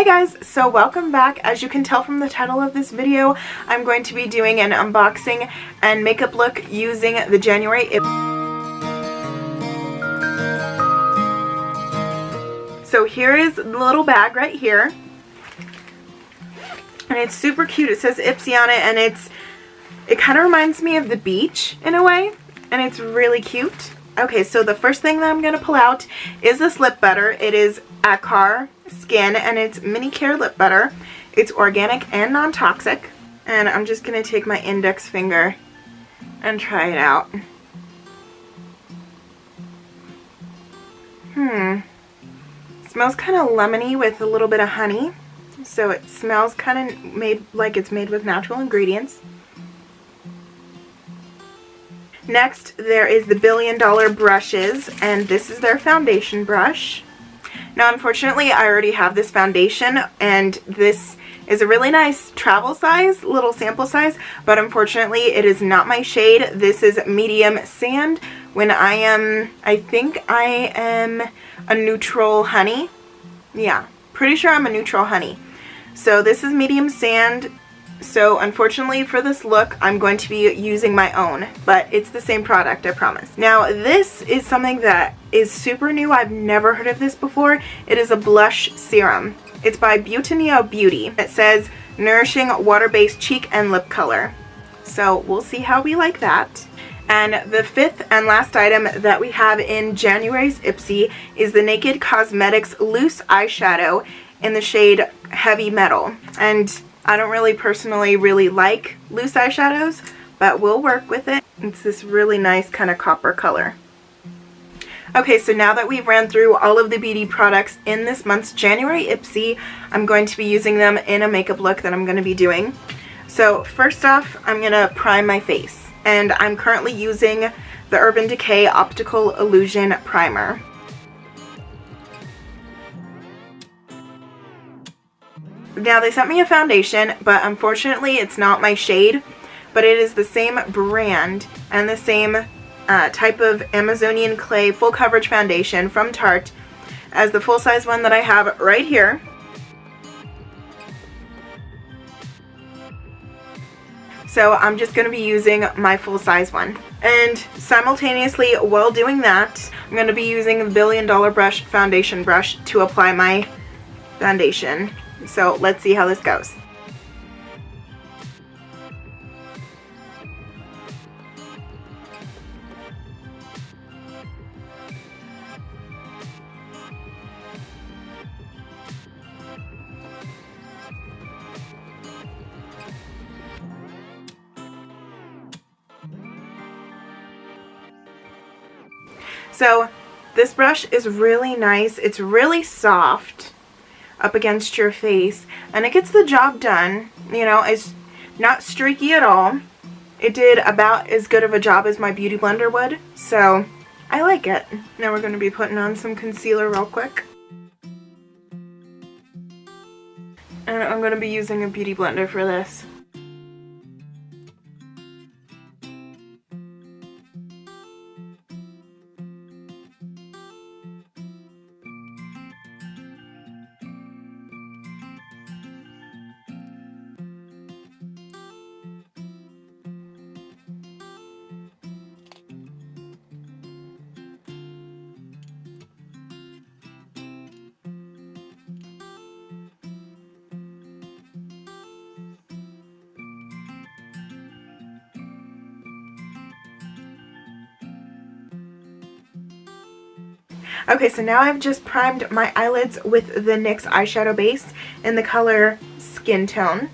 Hey guys, so welcome back. As you can tell from the title of this video, I'm going to be doing an unboxing and makeup look using the January So here is the little bag right here. And it's super cute. It says IPSY on it, and it kind of reminds me of the beach in a way, and it's really cute. Okay, so the first thing that I'm going to pull out is this lip butter. It is Akar Skin, and it's Mini Care Lip Butter. It's organic and non-toxic. And I'm just going to take my index finger and try it out. Smells kind of lemony with a little bit of honey. So it smells kind of made like it's made with natural ingredients. Next, there is the $1 Billion brushes, and this is their foundation brush. Now, unfortunately, I already have this foundation, and this is a really nice travel size, little sample size, but unfortunately, it is not my shade. This is medium sand when I think I am a neutral honey. Yeah, pretty sure I'm a neutral honey. So this is medium sand. So unfortunately for this look, I'm going to be using my own, but it's the same product, I promise. Now this is something that is super new. I've never heard of this before. It is a blush serum. It's by Butanio Beauty. It says nourishing water-based cheek and lip color. So we'll see how we like that. And the fifth and last item that we have in January's IPSY is the Naked Cosmetics Loose Eyeshadow in the shade Heavy Metal. And I don't really personally like loose eyeshadows, but we'll work with it. It's this really nice kind of copper color. Okay, so now that we've ran through all of the beauty products in this month's January IPSY, I'm going to be using them in a makeup look that I'm going to be doing. So first off, I'm going to prime my face. And I'm currently using the Urban Decay Optical Illusion Primer. Now, they sent me a foundation, but unfortunately it's not my shade, but it is the same brand and the same type of Amazonian clay full coverage foundation from Tarte as the full-size one that I have right here. So I'm just going to be using my full-size one. And simultaneously, while doing that, I'm going to be using the $1 Billion brush foundation brush to apply my foundation. So let's see how this goes. So this brush is really nice. It's really soft up against your face, and it gets the job done. You know, it's not streaky at all. It did about as good of a job as my beauty blender would, so I like it. Now we're going to be putting on some concealer real quick. And I'm going to be using a beauty blender for this. Okay, so now I've just primed my eyelids with the NYX eyeshadow base in the color Skin Tone.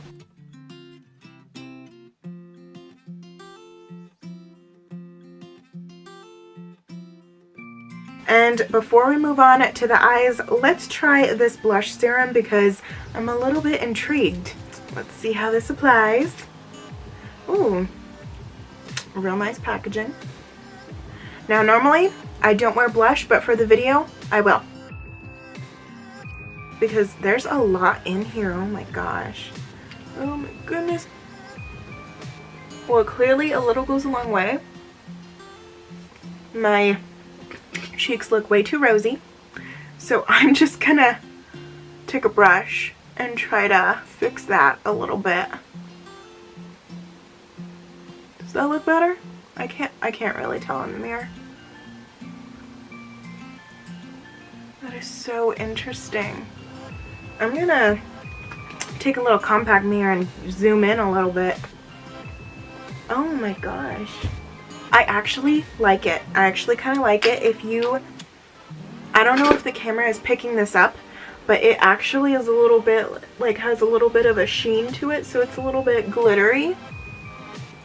And before we move on to the eyes, let's try this blush serum because I'm a little bit intrigued. Let's see how this applies. Ooh, real nice packaging. Now normally I don't wear blush, but for the video I will, because there's a lot in here. Oh my gosh. Oh my goodness. Well, clearly a little goes a long way. My cheeks look way too rosy, so I'm just gonna take a brush and try to fix that a little bit. Does that look better? I can't really tell in the mirror. That is so interesting. I'm gonna take a little compact mirror and zoom in a little bit. Oh my gosh. I actually like it. I actually kind of like it. I don't know if the camera is picking this up, but it actually is a little bit, like, has a little bit of a sheen to it, so it's a little bit glittery.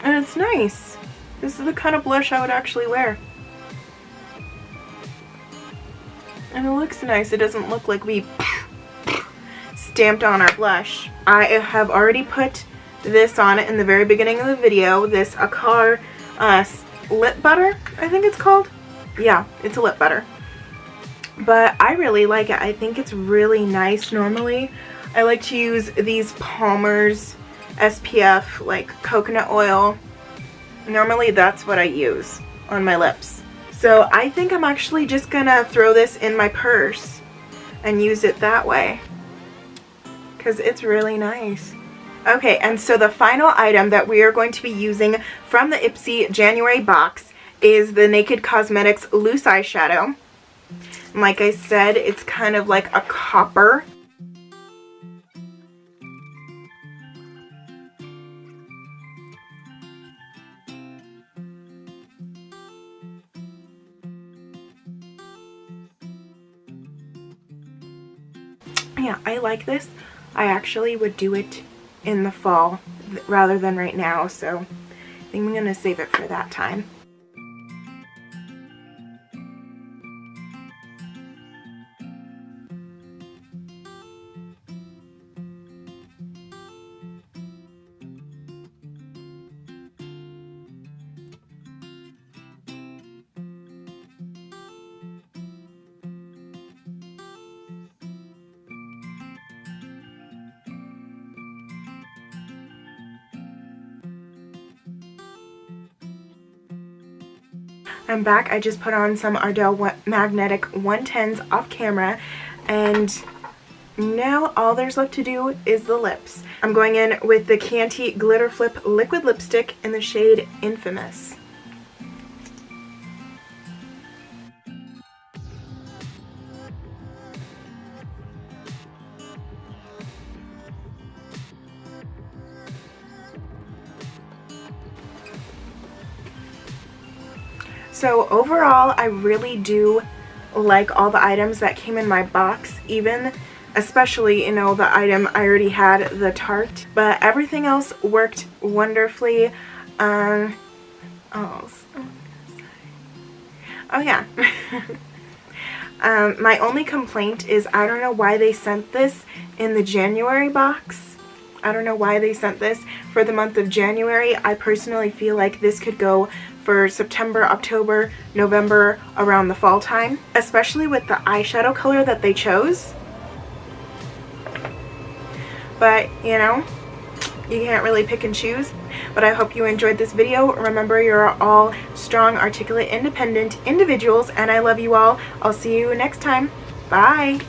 And it's nice. This is the kind of blush I would actually wear. And it looks nice. It doesn't look like we stamped on our blush. I have already put this on in the very beginning of the video. This Akar lip butter, I think it's called. Yeah, it's a lip butter. But I really like it. I think it's really nice. Normally, I like to use these Palmer's SPF, like coconut oil. Normally, that's what I use on my lips. So I think I'm actually just gonna throw this in my purse and use it that way, because it's really nice. Okay, and so the final item that we are going to be using from the IPSY January box is the Naked Cosmetics Loose Eyeshadow. And like I said, it's kind of like a copper. Yeah, I like this. I actually would do it in the fall rather than right now, so I think I'm gonna save it for that time. I'm back. I just put on some Ardell Magnetic 110s off camera, and now all there's left to do is the lips. I'm going in with the Canty Glitter Flip Liquid Lipstick in the shade Infamous. So overall, I really do like all the items that came in my box, especially, you know, the item I already had, the Tarte, but everything else worked wonderfully. Oh yeah. My only complaint is I don't know why they sent this in the January box. I don't know why they sent this for the month of January. I personally feel like this could go for September, October, November, around the fall time, especially with the eyeshadow color that they chose. But, you know, you can't really pick and choose. But I hope you enjoyed this video. Remember, you're all strong, articulate, independent individuals, and I love you all. I'll see you next time. Bye!